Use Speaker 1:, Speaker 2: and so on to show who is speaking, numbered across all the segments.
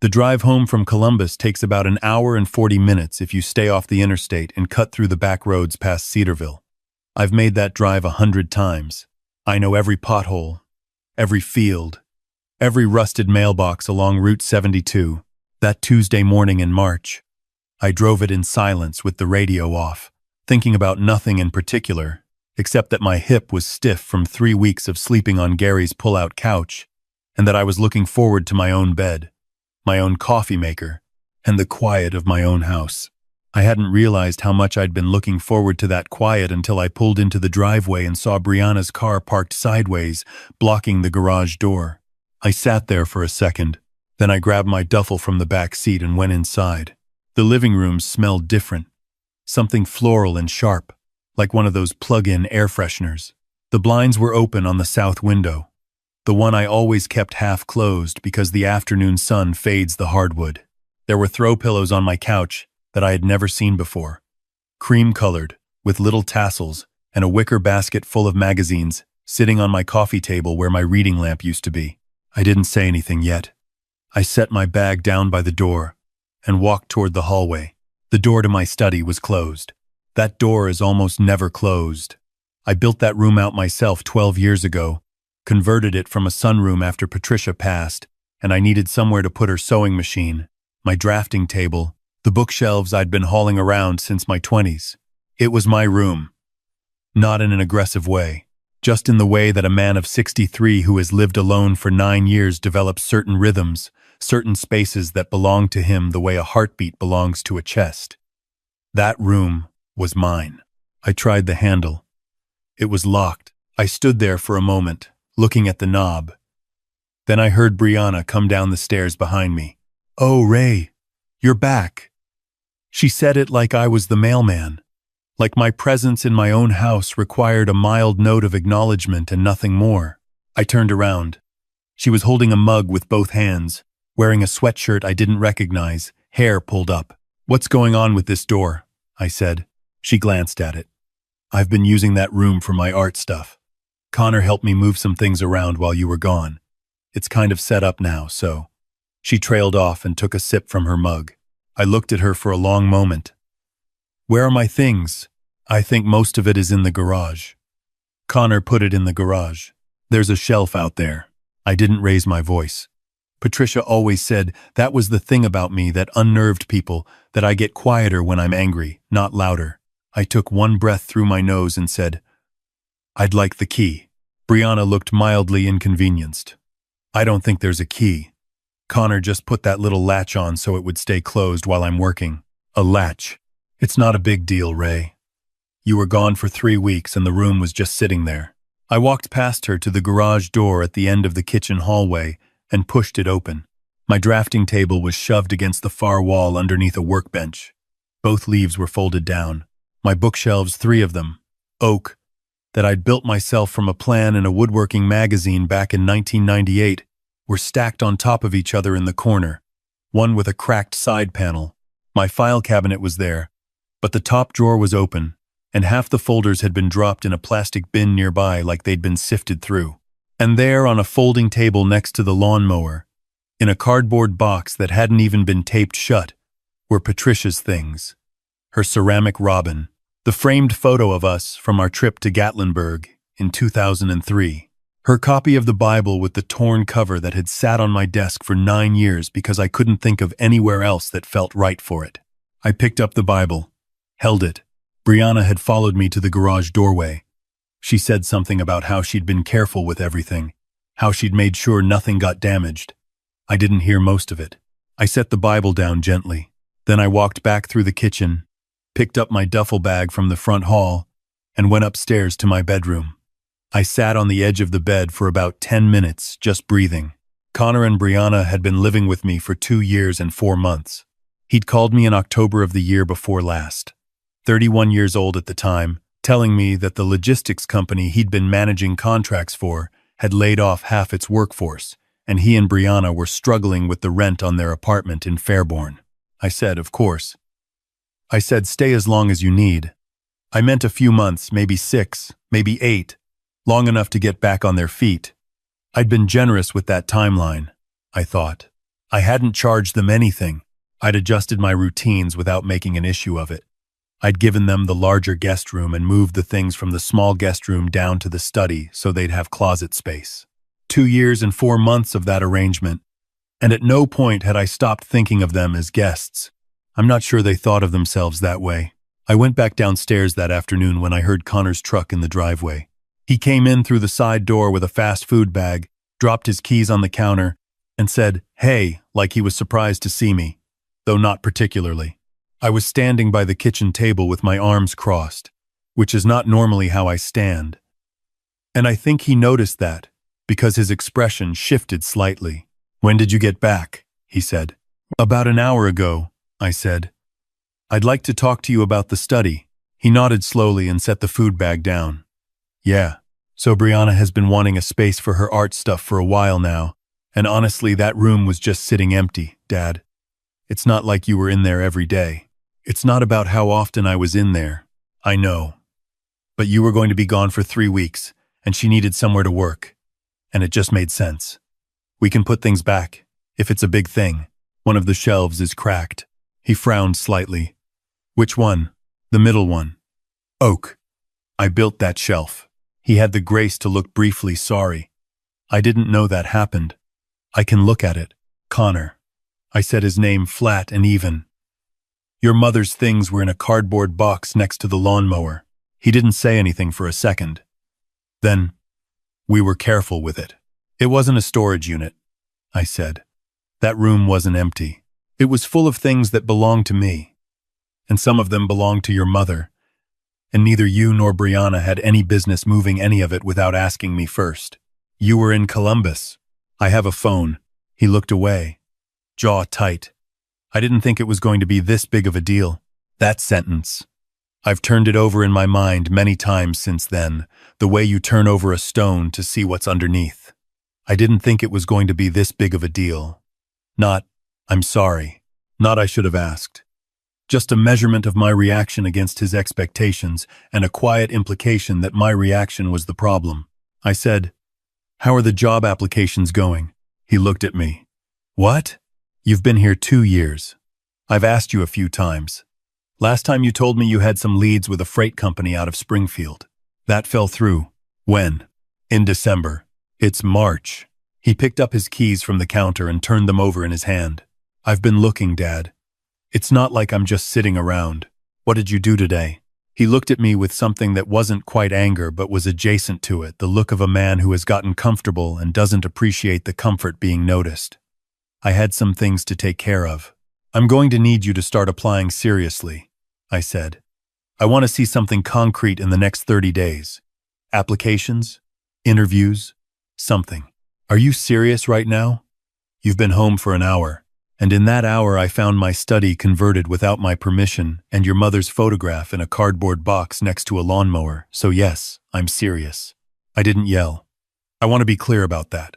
Speaker 1: The drive home from Columbus takes about an hour and 40 minutes if you stay off the interstate and cut through the back roads past Cedarville. I've made that drive 100 times. I know every pothole, every field, every rusted mailbox along Route 72. That Tuesday morning in March, I drove it in silence with the radio off, thinking about nothing in particular, except that my hip was stiff from 3 weeks of sleeping on Gary's pull-out couch, and that I was looking forward to my own bed, my own coffee maker, and the quiet of my own house. I hadn't realized how much I'd been looking forward to that quiet until I pulled into the driveway and saw Brianna's car parked sideways, blocking the garage door. I sat there for a second. Then I grabbed my duffel from the back seat and went inside. The living room smelled different. Something floral and sharp, like one of those plug-in air fresheners. The blinds were open on the south window, the one I always kept half closed because the afternoon sun fades the hardwood. There were throw pillows on my couch that I had never seen before, cream-colored, with little tassels, and a wicker basket full of magazines sitting on my coffee table where my reading lamp used to be. I didn't say anything yet. I set my bag down by the door and walked toward the hallway. The door to my study was closed. That door is almost never closed. I built that room out myself 12 years ago, converted it from a sunroom after Patricia passed, and I needed somewhere to put her sewing machine, my drafting table, the bookshelves I'd been hauling around since my 20s. It was my room. Not in an aggressive way, just in the way that a man of 63 who has lived alone for 9 years develops certain rhythms, certain spaces that belong to him the way a heartbeat belongs to a chest. That room was mine. I tried the handle. It was locked. I stood there for a moment, looking at the knob. Then I heard Brianna come down the stairs behind me. "Oh, Ray, you're back." She said it like I was the mailman, like my presence in my own house required a mild note of acknowledgement and nothing more. I turned around. She was holding a mug with both hands, wearing a sweatshirt I didn't recognize, hair pulled up. "What's going on with this door?" I said. She glanced at it. "I've been using that room for my art stuff. Connor helped me move some things around while you were gone. It's kind of set up now, so." She trailed off and took a sip from her mug. I looked at her for a long moment. "Where are my things?" "I think most of it is in the garage." "Connor put it in the garage. There's a shelf out there." I didn't raise my voice. Patricia always said that was the thing about me that unnerved people, that I get quieter when I'm angry, not louder. I took one breath through my nose and said, "I'd like the key." Brianna looked mildly inconvenienced. "I don't think there's a key. Connor just put that little latch on so it would stay closed while I'm working." "A latch? It's not a big deal, Ray. You were gone for 3 weeks and the room was just sitting there." I walked past her to the garage door at the end of the kitchen hallway and pushed it open. My drafting table was shoved against the far wall underneath a workbench. Both leaves were folded down. My bookshelves, 3 of them, oak, that I'd built myself from a plan in a woodworking magazine back in 1998, were stacked on top of each other in the corner, one with a cracked side panel. My file cabinet was there, but the top drawer was open, and half the folders had been dropped in a plastic bin nearby like they'd been sifted through. And there, on a folding table next to the lawnmower, in a cardboard box that hadn't even been taped shut, were Patricia's things. Her ceramic robin, the framed photo of us from our trip to Gatlinburg in 2003, her copy of the Bible with the torn cover that had sat on my desk for 9 years because I couldn't think of anywhere else that felt right for it. I picked up the Bible, held it. Brianna had followed me to the garage doorway. She said something about how she'd been careful with everything, how she'd made sure nothing got damaged. I didn't hear most of it. I set the Bible down gently. Then I walked back through the kitchen, picked up my duffel bag from the front hall, and went upstairs to my bedroom. I sat on the edge of the bed for about 10 minutes, just breathing. Connor and Brianna had been living with me for 2 years and 4 months. He'd called me in October of the year before last, 31 years old at the time, telling me that the logistics company he'd been managing contracts for had laid off half its workforce, and he and Brianna were struggling with the rent on their apartment in Fairborn. I said, of course. I said, stay as long as you need. I meant a few months, maybe 6, maybe 8, long enough to get back on their feet. I'd been generous with that timeline, I thought. I hadn't charged them anything. I'd adjusted my routines without making an issue of it. I'd given them the larger guest room and moved the things from the small guest room down to the study so they'd have closet space. 2 years and 4 months of that arrangement, and at no point had I stopped thinking of them as guests. I'm not sure they thought of themselves that way. I went back downstairs that afternoon when I heard Connor's truck in the driveway. He came in through the side door with a fast food bag, dropped his keys on the counter, and said, "Hey," like he was surprised to see me, though not particularly. I was standing by the kitchen table with my arms crossed, which is not normally how I stand. And I think he noticed that, because his expression shifted slightly. "When did you get back?" he said. "About an hour ago," I said. "I'd like to talk to you about the study." He nodded slowly and set the food bag down. "Yeah, so Brianna has been wanting a space for her art stuff for a while now, and honestly that room was just sitting empty, Dad. It's not like you were in there every day. It's not about how often I was in there. I know. But you were going to be gone for 3 weeks, and she needed somewhere to work. And it just made sense. We can put things back, if it's a big thing. One of the shelves is cracked." He frowned slightly. "Which one?" "The middle one. Oak. I built that shelf." He had the grace to look briefly sorry. "I didn't know that happened. I can look at it." "Connor." I said his name flat and even. "Your mother's things were in a cardboard box next to the lawnmower." He didn't say anything for a second. Then, "We were careful with it. It wasn't a storage unit," I said. "That room wasn't empty. It was full of things that belonged to me. And some of them belonged to your mother. And neither you nor Brianna had any business moving any of it without asking me first. You were in Columbus. I have a phone." He looked away, jaw tight. I didn't think it was going to be this big of a deal. That sentence. I've turned it over in my mind many times since then, the way you turn over a stone to see what's underneath. I didn't think it was going to be this big of a deal. Not, "I'm sorry." Not, "I should have asked." Just a measurement of my reaction against his expectations and a quiet implication that my reaction was the problem. I said, "How are the job applications going?" He looked at me. "What? You've been here 2 years. I've asked you a few times. Last time you told me you had some leads with a freight company out of Springfield. That fell through." "When?" "In December." "It's March." He picked up his keys from the counter and turned them over in his hand. "I've been looking, Dad. It's not like I'm just sitting around. What did you do today?" He looked at me with something that wasn't quite anger but was adjacent to it, the look of a man who has gotten comfortable and doesn't appreciate the comfort being noticed. "I had some things to take care of. I'm going to need you to start applying seriously," I said. "I want to see something concrete in the next 30 days. Applications? Interviews? Something." "Are you serious right now? You've been home for an hour. And in that hour I found my study converted without my permission and your mother's photograph in a cardboard box next to a lawnmower, so yes, I'm serious." I didn't yell. I want to be clear about that.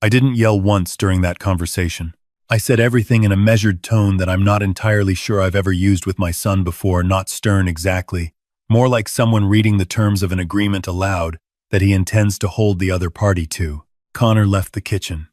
Speaker 1: I didn't yell once during that conversation. I said everything in a measured tone that I'm not entirely sure I've ever used with my son before, not stern exactly, more like someone reading the terms of an agreement aloud that he intends to hold the other party to. Connor left the kitchen.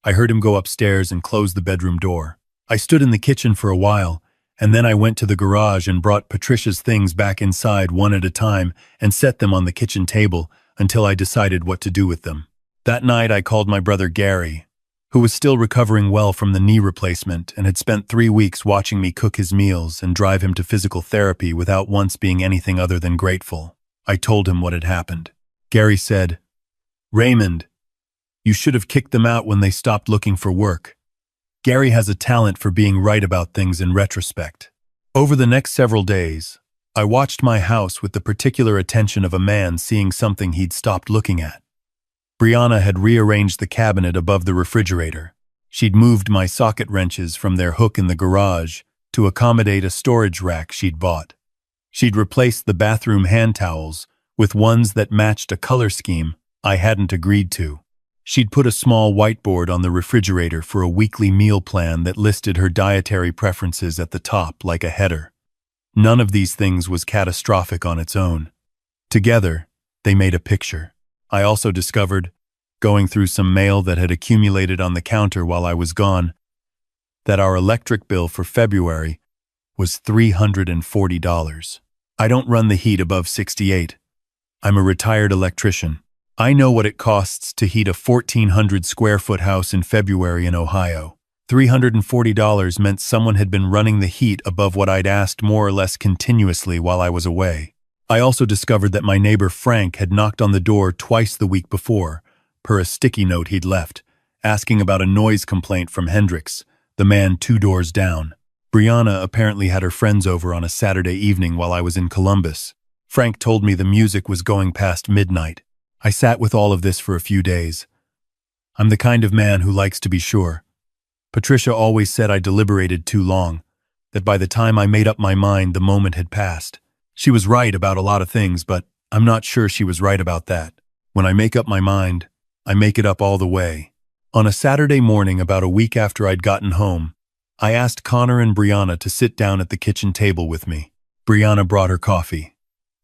Speaker 1: I heard him go upstairs and close the bedroom door. I stood in the kitchen for a while, and then I went to the garage and brought Patricia's things back inside one at a time and set them on the kitchen table until I decided what to do with them. That night I called my brother Gary, who was still recovering well from the knee replacement and had spent 3 weeks watching me cook his meals and drive him to physical therapy without once being anything other than grateful. I told him what had happened. Gary said, "Raymond, you should have kicked them out when they stopped looking for work." Gary has a talent for being right about things in retrospect. Over the next several days, I watched my house with the particular attention of a man seeing something he'd stopped looking at. Brianna had rearranged the cabinet above the refrigerator. She'd moved my socket wrenches from their hook in the garage to accommodate a storage rack she'd bought. She'd replaced the bathroom hand towels with ones that matched a color scheme I hadn't agreed to. She'd put a small whiteboard on the refrigerator for a weekly meal plan that listed her dietary preferences at the top like a header. None of these things was catastrophic on its own. Together, they made a picture. I also discovered, going through some mail that had accumulated on the counter while I was gone, that our electric bill for February was $340. I don't run the heat above 68. I'm a retired electrician. I know what it costs to heat a 1,400 square foot house in February in Ohio. $340 meant someone had been running the heat above what I'd asked more or less continuously while I was away. I also discovered that my neighbor Frank had knocked on the door twice the week before, per a sticky note he'd left, asking about a noise complaint from Hendricks, the man 2 doors down. Brianna apparently had her friends over on a Saturday evening while I was in Columbus. Frank told me the music was going past midnight. I sat with all of this for a few days. I'm the kind of man who likes to be sure. Patricia always said I deliberated too long, that by the time I made up my mind, the moment had passed. She was right about a lot of things, but I'm not sure she was right about that. When I make up my mind, I make it up all the way. On a Saturday morning about a week after I'd gotten home, I asked Connor and Brianna to sit down at the kitchen table with me. Brianna brought her coffee.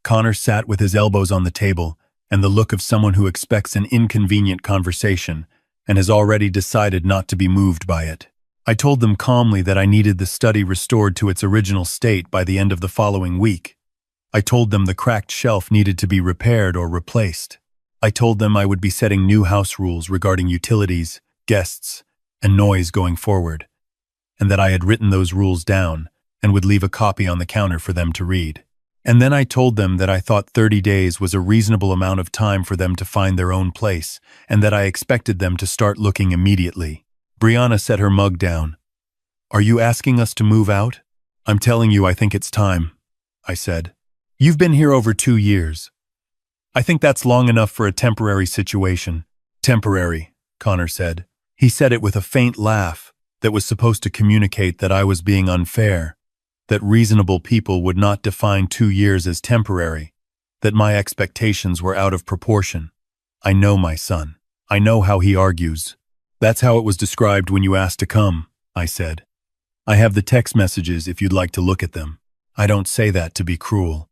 Speaker 1: Connor sat with his elbows on the table and the look of someone who expects an inconvenient conversation and has already decided not to be moved by it. I told them calmly that I needed the study restored to its original state by the end of the following week. I told them the cracked shelf needed to be repaired or replaced. I told them I would be setting new house rules regarding utilities, guests, and noise going forward, and that I had written those rules down and would leave a copy on the counter for them to read. And then I told them that I thought 30 days was a reasonable amount of time for them to find their own place, and that I expected them to start looking immediately. Brianna set her mug down. "Are you asking us to move out?" "I'm telling you I think it's time," I said. "You've been here over 2 years. I think that's long enough for a temporary situation." "Temporary," Connor said. He said it with a faint laugh that was supposed to communicate that I was being unfair, that reasonable people would not define 2 years as temporary, that my expectations were out of proportion. I know my son. I know how he argues. "That's how it was described when you asked to come," I said. "I have the text messages if you'd like to look at them. I don't say that to be cruel.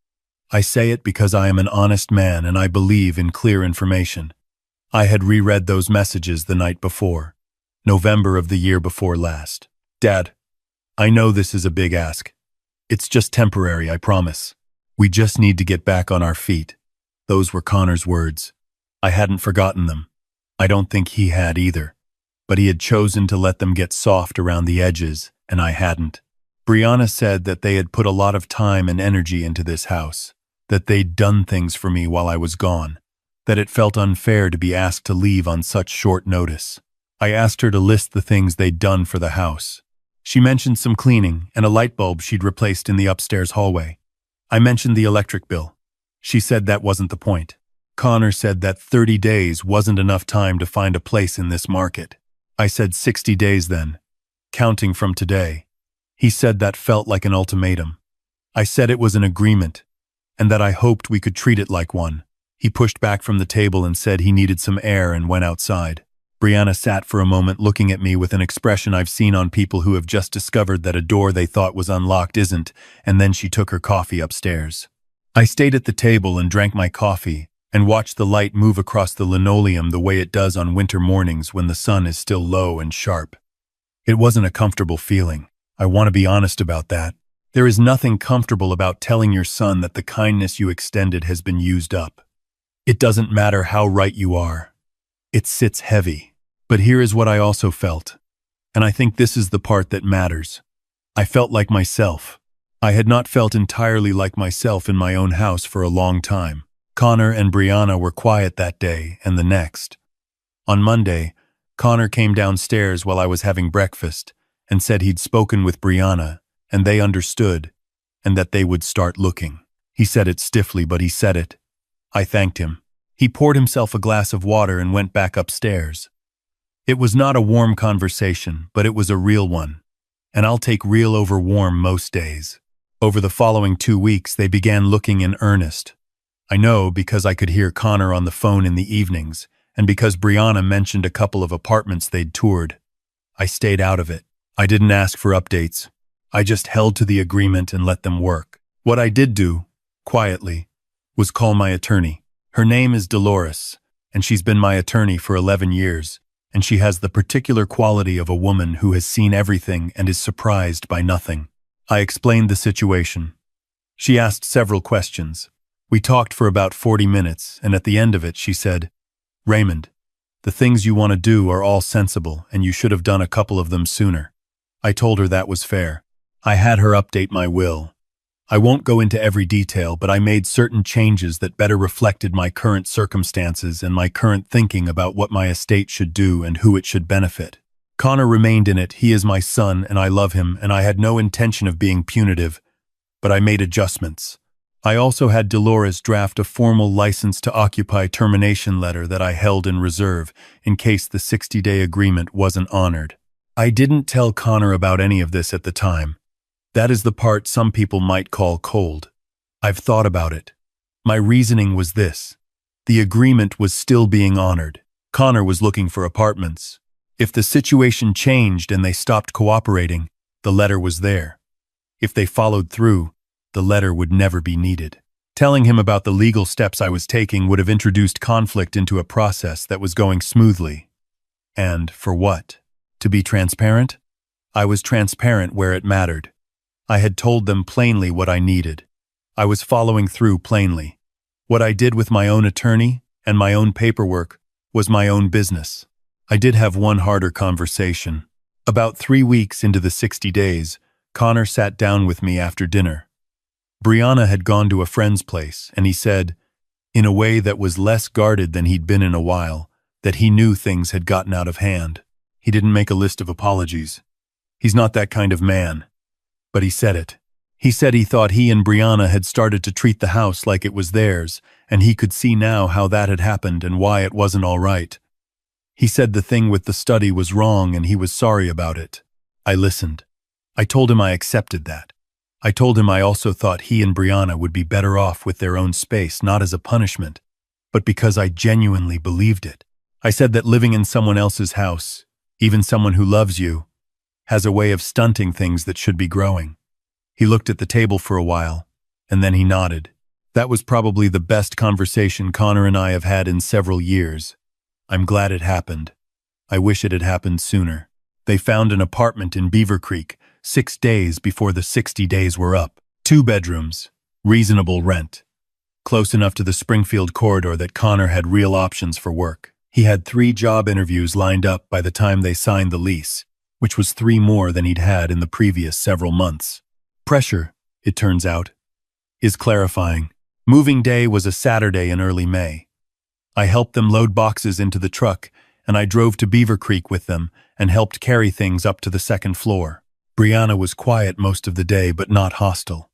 Speaker 1: I say it because I am an honest man and I believe in clear information. I had reread those messages the night before, November of the year before last. Dad, I know this is a big ask. It's just temporary, I promise. We just need to get back on our feet." Those were Connor's words. I hadn't forgotten them. I don't think he had either. But he had chosen to let them get soft around the edges, and I hadn't. Brianna said that they had put a lot of time and energy into this house, that they'd done things for me while I was gone, that it felt unfair to be asked to leave on such short notice. I asked her to list the things they'd done for the house. She mentioned some cleaning and a light bulb she'd replaced in the upstairs hallway. I mentioned the electric bill. She said that wasn't the point. Connor said that 30 days wasn't enough time to find a place in this market. I said 60 days then, counting from today. He said that felt like an ultimatum. I said it was an agreement, and that I hoped we could treat it like one. He pushed back from the table and said he needed some air and went outside. Brianna sat for a moment looking at me with an expression I've seen on people who have just discovered that a door they thought was unlocked isn't, and then she took her coffee upstairs. I stayed at the table and drank my coffee, and watched the light move across the linoleum the way it does on winter mornings when the sun is still low and sharp. It wasn't a comfortable feeling. I want to be honest about that. There is nothing comfortable about telling your son that the kindness you extended has been used up. It doesn't matter how right you are. It sits heavy. But here is what I also felt, and I think this is the part that matters. I felt like myself. I had not felt entirely like myself in my own house for a long time. Connor and Brianna were quiet that day and the next. On Monday, Connor came downstairs while I was having breakfast and said he'd spoken with Brianna and they understood and that they would start looking. He said it stiffly, but he said it. I thanked him. He poured himself a glass of water and went back upstairs. It was not a warm conversation, but it was a real one, and I'll take real over warm most days. Over the following 2 weeks, they began looking in earnest. I know because I could hear Connor on the phone in the evenings, and because Brianna mentioned a couple of apartments they'd toured. I stayed out of it. I didn't ask for updates. I just held to the agreement and let them work. What I did do, quietly, was call my attorney. Her name is Dolores, and she's been my attorney for 11 years. and she has the particular quality of a woman who has seen everything and is surprised by nothing. I explained the situation. She asked several questions. We talked for about 40 minutes, and at the end of it she said, "Raymond, the things you want to do are all sensible, and you should have done a couple of them sooner." I told her that was fair. I had her update my will. I won't go into every detail, but I made certain changes that better reflected my current circumstances and my current thinking about what my estate should do and who it should benefit. Connor remained in it. He is my son, and I love him, and I had no intention of being punitive, but I made adjustments. I also had Dolores draft a formal license to occupy termination letter that I held in reserve in case the 60-day agreement wasn't honored. I didn't tell Connor about any of this at the time. That is the part some people might call cold. I've thought about it. My reasoning was this. The agreement was still being honored. Connor was looking for apartments. If the situation changed and they stopped cooperating, the letter was there. If they followed through, the letter would never be needed. Telling him about the legal steps I was taking would have introduced conflict into a process that was going smoothly. And for what? To be transparent? I was transparent where it mattered. I had told them plainly what I needed. I was following through plainly. What I did with my own attorney and my own paperwork was my own business. I did have one harder conversation. About 3 weeks into the 60 days, Connor sat down with me after dinner. Brianna had gone to a friend's place, and he said, in a way that was less guarded than he'd been in a while, that he knew things had gotten out of hand. He didn't make a list of apologies. He's not that kind of man. But he said it. He said he thought he and Brianna had started to treat the house like it was theirs, and he could see now how that had happened and why it wasn't all right. He said the thing with the study was wrong and he was sorry about it. I listened. I told him I accepted that. I told him I also thought he and Brianna would be better off with their own space, not as a punishment, but because I genuinely believed it. I said that living in someone else's house, even someone who loves you, has a way of stunting things that should be growing. He looked at the table for a while, and then he nodded. That was probably the best conversation Connor and I have had in several years. I'm glad it happened. I wish it had happened sooner. They found an apartment in Beaver Creek 6 days before the 60 days were up. 2 bedrooms, reasonable rent. Close enough to the Springfield corridor that Connor had real options for work. He had 3 job interviews lined up by the time they signed the lease, which was 3 more than he'd had in the previous several months. Pressure, it turns out, is clarifying. Moving day was a Saturday in early May. I helped them load boxes into the truck, and I drove to Beaver Creek with them and helped carry things up to the 2nd floor. Brianna was quiet most of the day, but not hostile.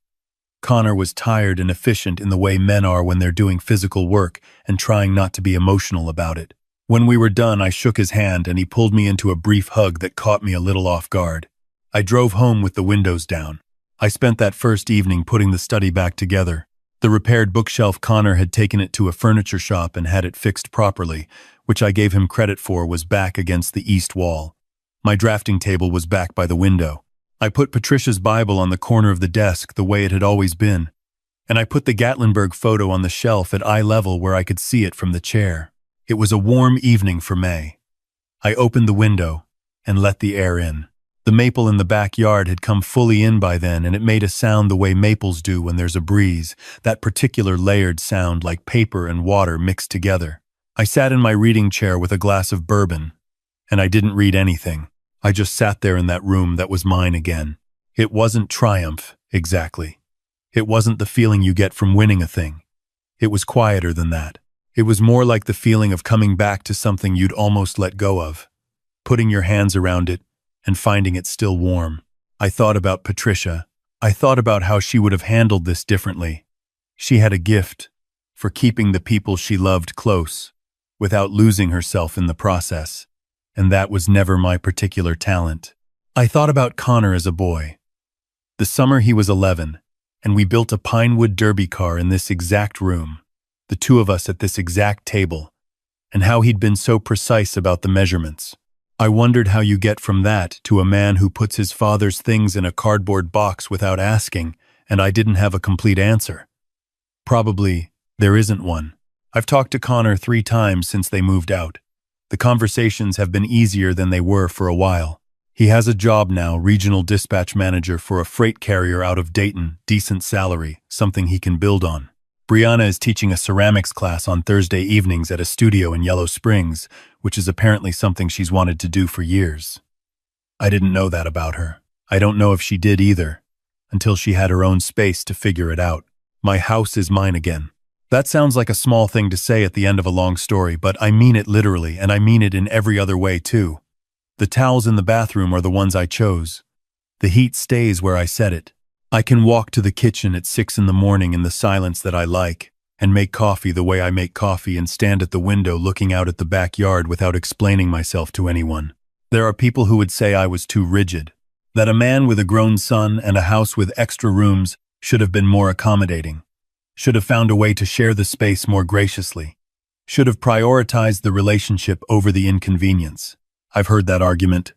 Speaker 1: Connor was tired and efficient in the way men are when they're doing physical work and trying not to be emotional about it. When we were done, I shook his hand and he pulled me into a brief hug that caught me a little off guard. I drove home with the windows down. I spent that first evening putting the study back together. The repaired bookshelf, Connor had taken it to a furniture shop and had it fixed properly, which I gave him credit for, was back against the east wall. My drafting table was back by the window. I put Patricia's Bible on the corner of the desk the way it had always been, and I put the Gatlinburg photo on the shelf at eye level where I could see it from the chair. It was a warm evening for May. I opened the window and let the air in. The maple in the backyard had come fully in by then, and it made a sound the way maples do when there's a breeze, that particular layered sound like paper and water mixed together. I sat in my reading chair with a glass of bourbon, and I didn't read anything. I just sat there in that room that was mine again. It wasn't triumph, exactly. It wasn't the feeling you get from winning a thing. It was quieter than that. It was more like the feeling of coming back to something you'd almost let go of, putting your hands around it and finding it still warm. I thought about Patricia. I thought about how she would have handled this differently. She had a gift for keeping the people she loved close without losing herself in the process, and that was never my particular talent. I thought about Connor as a boy. The summer he was 11, and we built a Pinewood Derby car in this exact room, the 2 of us at this exact table, and how he'd been so precise about the measurements. I wondered how you get from that to a man who puts his father's things in a cardboard box without asking, and I didn't have a complete answer. Probably there isn't one. I've talked to Connor 3 times since they moved out. The conversations have been easier than they were for a while. He has a job now, regional dispatch manager for a freight carrier out of Dayton, decent salary, something he can build on. Brianna is teaching a ceramics class on Thursday evenings at a studio in Yellow Springs, which is apparently something she's wanted to do for years. I didn't know that about her. I don't know if she did either, until she had her own space to figure it out. My house is mine again. That sounds like a small thing to say at the end of a long story, but I mean it literally, and I mean it in every other way too. The towels in the bathroom are the ones I chose. The heat stays where I set it. I can walk to the kitchen at 6 in the morning in the silence that I like, and make coffee the way I make coffee and stand at the window looking out at the backyard without explaining myself to anyone. There are people who would say I was too rigid, that a man with a grown son and a house with extra rooms should have been more accommodating, should have found a way to share the space more graciously, should have prioritized the relationship over the inconvenience. I've heard that argument.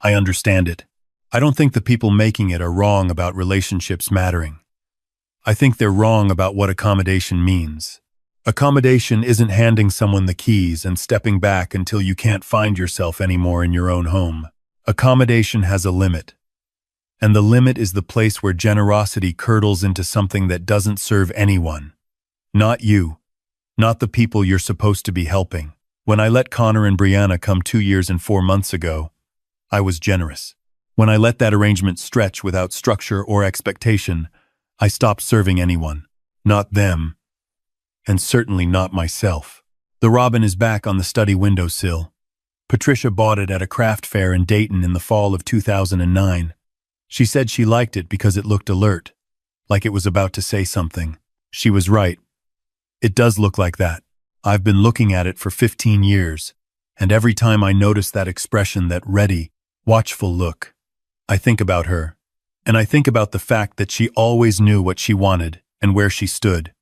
Speaker 1: I understand it. I don't think the people making it are wrong about relationships mattering. I think they're wrong about what accommodation means. Accommodation isn't handing someone the keys and stepping back until you can't find yourself anymore in your own home. Accommodation has a limit. And the limit is the place where generosity curdles into something that doesn't serve anyone. Not you. Not the people you're supposed to be helping. When I let Connor and Brianna come 2 years and 4 months ago, I was generous. When I let that arrangement stretch without structure or expectation, I stopped serving anyone. Not them. And certainly not myself. The robin is back on the study windowsill. Patricia bought it at a craft fair in Dayton in the fall of 2009. She said she liked it because it looked alert, like it was about to say something. She was right. It does look like that. I've been looking at it for 15 years, and every time I notice that expression, that ready, watchful look, I think about her, and I think about the fact that she always knew what she wanted and where she stood,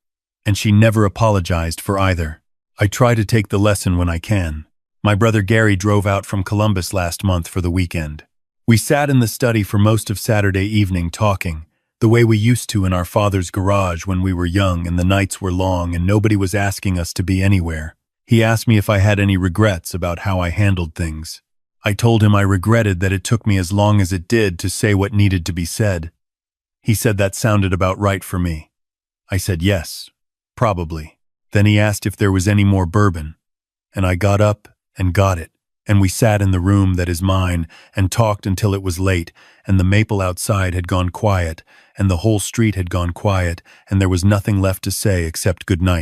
Speaker 1: and she never apologized for either. I try to take the lesson when I can. My brother Gary drove out from Columbus last month for the weekend. We sat in the study for most of Saturday evening talking, the way we used to in our father's garage when we were young and the nights were long and nobody was asking us to be anywhere. He asked me if I had any regrets about how I handled things. I told him I regretted that it took me as long as it did to say what needed to be said. He said that sounded about right for me. I said yes, probably. Then he asked if there was any more bourbon, and I got up and got it. And we sat in the room that is mine and talked until it was late, and the maple outside had gone quiet, and the whole street had gone quiet, and there was nothing left to say except good night.